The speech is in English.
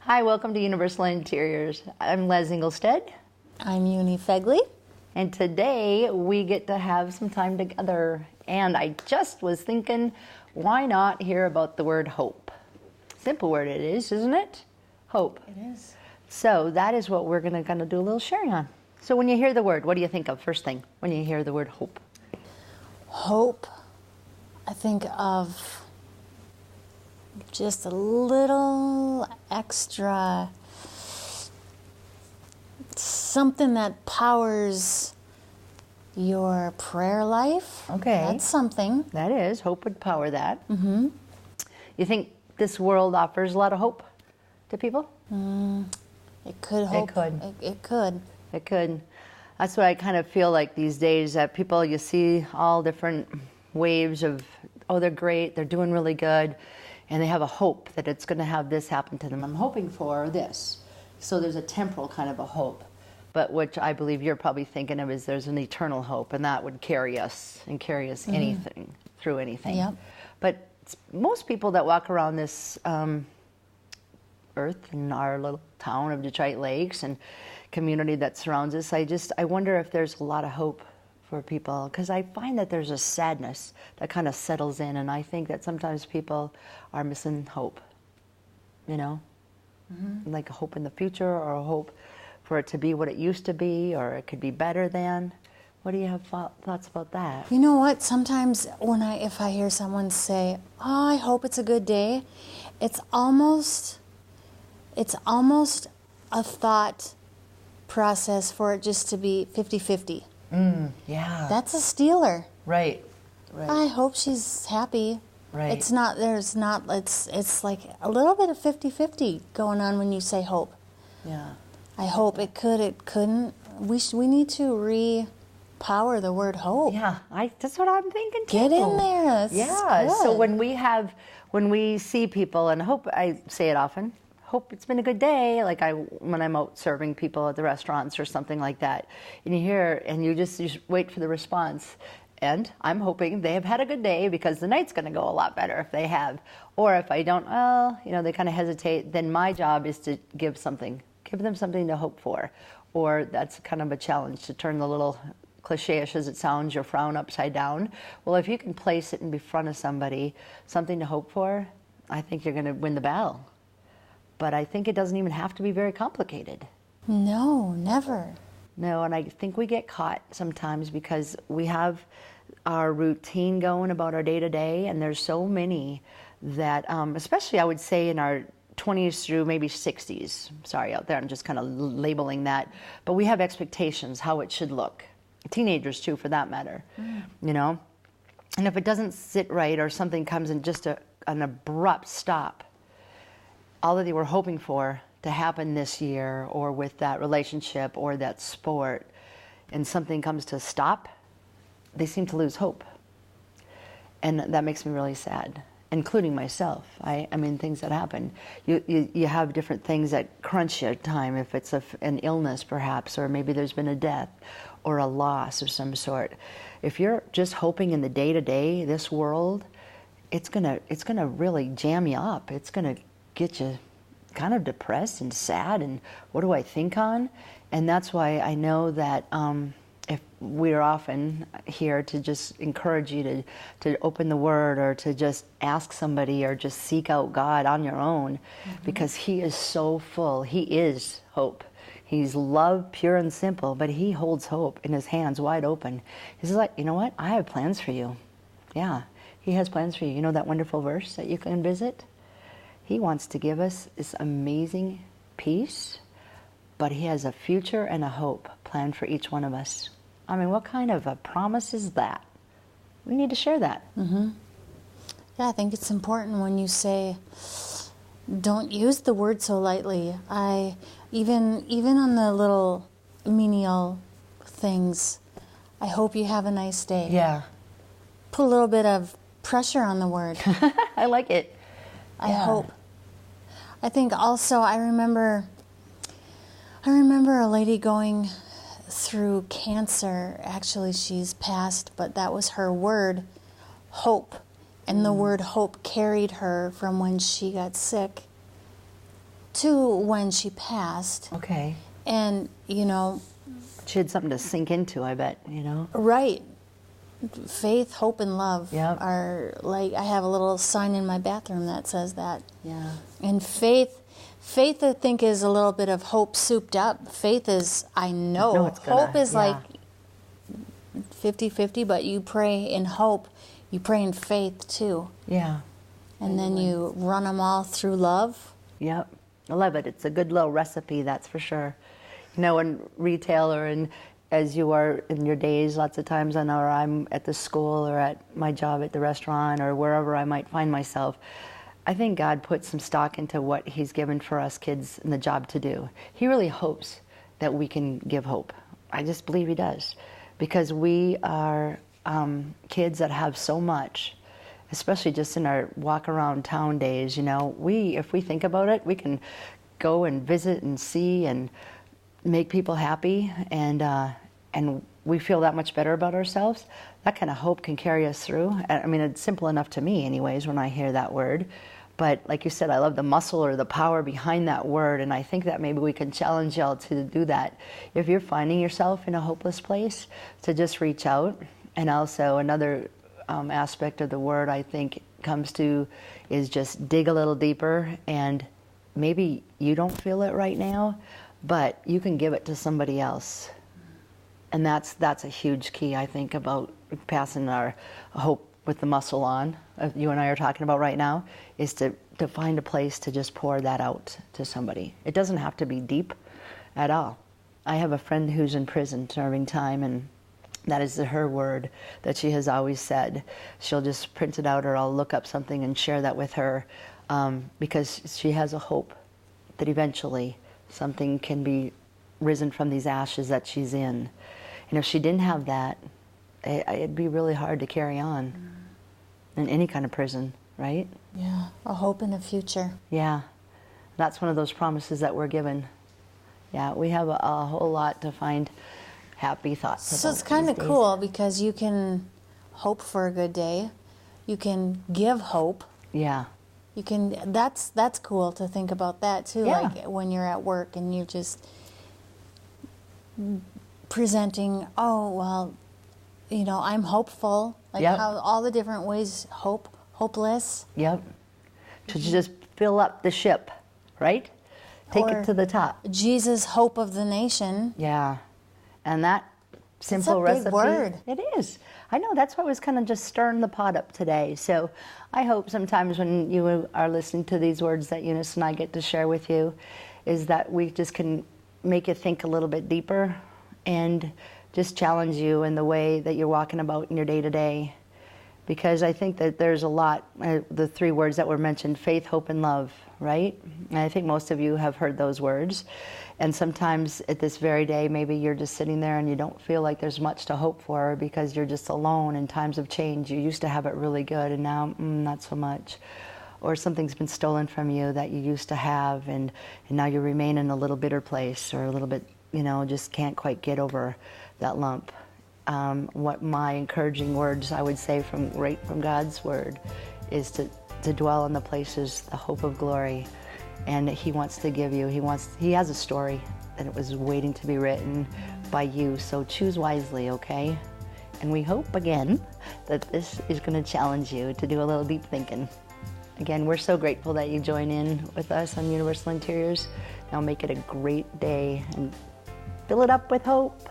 Hi, welcome to Universal Interiors. I'm Les Ingelstead, I'm Uni Fegley. and today we get to have some time together. And I just was thinking, why not hear about the word hope? Simple word it is, isn't it? Hope. It is. So that is what we're going to do a little sharing on. So when you hear the word, what do you think of first thing when you hear the word hope? Hope, I think of just a little extra, something that powers your prayer life. Okay. That's something. That is, hope would power that. Mm-hmm. You think this world offers a lot of hope to people? It could hope. could. It could. It could. That's what I kind of feel like these days, that people, you see all different waves of, oh, they're great, they're doing really good, and they have a hope that it's going to have this happen to them. I'm hoping for this. So there's a temporal kind of a hope. But which I believe you're probably thinking of is there's an eternal hope, and that would carry us and carry us anything, through anything. Yep. But most people that walk around this earth in our little town of Detroit Lakes and community that surrounds us, I wonder if there's a lot of hope for people, because I find that there's a sadness that kind of settles in, and I think that sometimes people are missing hope, you know, like a hope in the future, or a hope for it to be what it used to be, or it could be better than. What do you have thoughts about that? You know what? Sometimes if I hear someone say, "Oh, I hope it's a good day," it's almost a thought process for it just to be 50-50. Yeah. That's a stealer. Right. I hope she's happy. Right. It's like a little bit of 50-50 going on when you say hope. Yeah. I hope it could, it couldn't. We need to re-power the word hope. Yeah, that's what I'm thinking too. Get in there. That's Yeah. good. So when we see people, and hope, I say it often, hope it's been a good day. Like when I'm out serving people at the restaurants or something like that, and you hear, and you just wait for the response. And I'm hoping they have had a good day, because the night's going to go a lot better if they have. Or if I don't, well, they kind of hesitate. Then my job is to give them something to hope for. Or that's kind of a challenge, to turn the little cliche-ish as it sounds, your frown upside down. Well, if you can place it in front of somebody, something to hope for, I think you're going to win the battle. But I think it doesn't even have to be very complicated. No, never. No, and I think we get caught sometimes because we have our routine going about our day-to-day, and there's so many that, especially I would say in our 20s through maybe 60s, sorry out there, I'm just kind of labeling that, but we have expectations how it should look. Teenagers too, for that matter, and if it doesn't sit right, or something comes in just an abrupt stop, all that they were hoping for to happen this year, or with that relationship or that sport, and something comes to stop, they seem to lose hope. And that makes me really sad, including myself. I mean, things that happen. You have different things that crunch you at time, if it's an illness perhaps, or maybe there's been a death or a loss of some sort. If you're just hoping in the day-to-day, this world, it's gonna really jam you up. It's gonna get you kind of depressed and sad, and what do I think on? And that's why I know that if we're often here to just encourage you to open the Word, or to just ask somebody, or just seek out God on your own, because He is so full. He is hope. He's love, pure and simple, but He holds hope in His hands wide open. He's like, you know what? I have plans for you. Yeah, He has plans for you. You know that wonderful verse that you can visit? He wants to give us this amazing peace, but He has a future and a hope planned for each one of us. I mean, what kind of a promise is that? We need to share that. Yeah, I think it's important when you say, don't use the word so lightly. Even on the little menial things, I hope you have a nice day. Yeah. Put a little bit of pressure on the word. I like it. I hope. I think also I remember a lady going through cancer. Actually, she's passed, but that was her word, hope. And the word hope carried her from when she got sick to when she passed. Okay. And, you know, She had something to sink into, I bet, right. Faith, hope, and love Yep. are like, I have a little sign in my bathroom that says that. Yeah. And faith, I think, is a little bit of hope souped up. Faith is, I know. it's gonna- Hope is yeah. like 50-50, but you pray in hope, you pray in faith too. Yeah. And then you run them all through love. Yep. I love it. It's a good little recipe, that's for sure. In retail or as you are in your days, lots of times I know I'm at the school or at my job at the restaurant or wherever I might find myself, I think God put some stock into what He's given for us kids and the job to do. He really hopes that we can give hope. I just believe He does. Because we are kids that have so much, especially just in our walk around town days, if we think about it, we can go and visit and see and make people happy, and we feel that much better about ourselves. That kind of hope can carry us through. I mean, it's simple enough to me anyways when I hear that word. But like you said, I love the muscle or the power behind that word, and I think that maybe we can challenge y'all to do that. If you're finding yourself in a hopeless place, to just reach out. And also another aspect of the word I think comes to is just dig a little deeper, and maybe you don't feel it right now, but you can give it to somebody else. And that's a huge key, I think, about passing our hope with the muscle on, you and I are talking about right now, is to find a place to just pour that out to somebody. It doesn't have to be deep at all. I have a friend who's in prison serving time, and that is her word that she has always said. She'll just print it out, or I'll look up something and share that with her, because she has a hope that eventually something can be risen from these ashes that she's in. And if she didn't have that, it'd be really hard to carry on in any kind of prison, right? Yeah, a hope in the future. Yeah, that's one of those promises that we're given. Yeah, we have a whole lot to find happy thoughts about. So it's kind of cool because you can hope for a good day. You can give hope. Yeah. You can. That's cool to think about that too. Yeah. Like when you're at work and you're just presenting. Oh well, I'm hopeful. Like Yep. how all the different ways hopeless. Yep. To just fill up the ship, right? Take Or it to the top. Jesus, hope of the nation. Yeah. And that simple big recipe. word. It is. I know, that's why I was kind of just stirring the pot up today. So I hope sometimes when you are listening to these words that Eunice and I get to share with you, is that we just can make you think a little bit deeper and just challenge you in the way that you're walking about in your day-to-day. Because I think that there's a lot, the three words that were mentioned, faith, hope, and love, right? And I think most of you have heard those words. And sometimes at this very day, maybe you're just sitting there and you don't feel like there's much to hope for because you're just alone in times of change. You used to have it really good and now not so much. Or something's been stolen from you that you used to have, and now you remain in a little bitter place, or a little bit, just can't quite get over that lump. What my encouraging words I would say from God's word is to dwell in the places, the hope of glory, and He wants to give you. He has a story that it was waiting to be written by you. So choose wisely, okay? And we hope again that this is going to challenge you to do a little deep thinking. Again, we're so grateful that you join in with us on Universal Interiors. Now make it a great day and fill it up with hope.